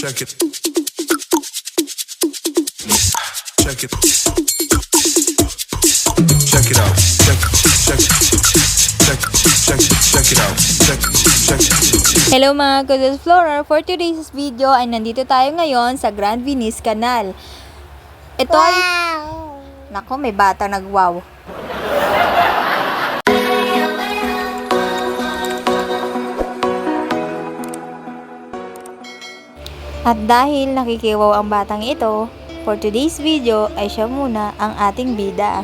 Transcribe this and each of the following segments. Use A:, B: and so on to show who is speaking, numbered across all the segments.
A: Check it. Check it. Check it out. Check it out.
B: Hello mga Good Explorer! For today's video ay nandito tayo ngayon sa Grand Venice Canal. Ito ay... Nako, may bata nag-wow. At dahil nakikiwaw ang batang ito, for today's video ay siya muna ang ating bida.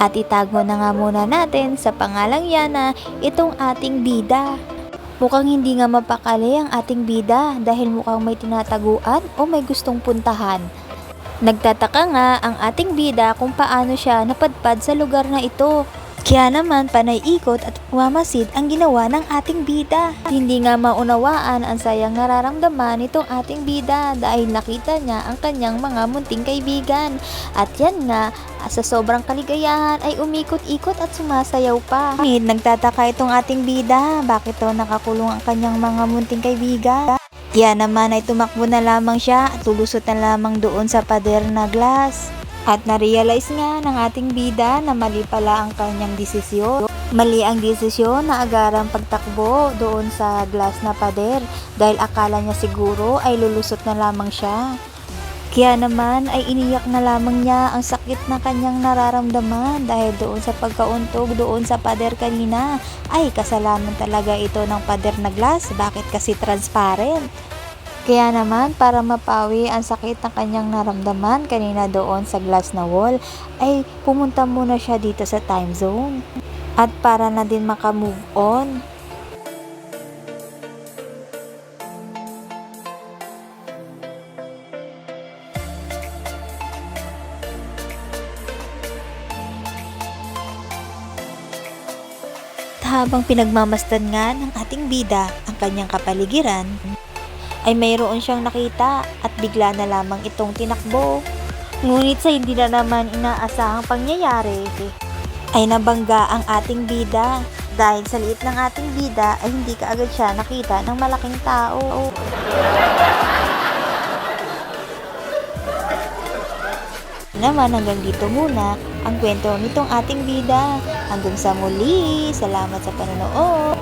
B: At itago na nga muna natin sa pangalang Yana itong ating bida. Mukhang hindi nga mapakali ang ating bida dahil mukhang may tinataguan o may gustong puntahan. Nagtataka nga ang ating bida kung paano siya napadpad sa lugar na ito. Kaya naman panay ikot at mamasid ang ginawa ng ating bida. Hindi nga maunawaan ang sayang nararamdaman nitong ating bida dahil nakita niya ang kanyang mga munting kaibigan. At yan nga, sa sobrang kaligayahan ay umikot-ikot at sumasayaw pa. Nagtataka itong ating bida, bakit to nakakulong ang kanyang mga munting kaibigan? Yan naman ay tumakbo na lamang siya at tulusot na lamang doon sa pader na glass. At na-realize nga ng ating bida na mali pala ang kanyang desisyon. Mali ang desisyon na agarang pagtakbo doon sa glass na pader dahil akala niya siguro ay lulusot na lamang siya. Kaya naman ay iniyak na lamang niya ang sakit na kanyang nararamdaman dahil doon sa pagkauntog doon sa pader kanina ay kasalanan talaga ito ng pader na glass. Bakit kasi transparent? Kaya naman para mapawi ang sakit ng kanyang naramdaman kanina doon sa glass na wall ay pumunta muna siya dito sa time zone. At para na din makamove on. Habang pinagmamasdan nga ng ating bida ang kanyang kapaligiran, ay mayroon siyang nakita at bigla na lamang itong tinakbo. Ngunit sa hindi na naman inaasahang pangyayari, ay nabangga ang ating bida. Dahil sa liit ng ating bida ay hindi kaagad siya nakita ng malaking tao. Naman hanggang dito muna ang kwento nitong ating bida. Hanggang sa muli, salamat sa panonood.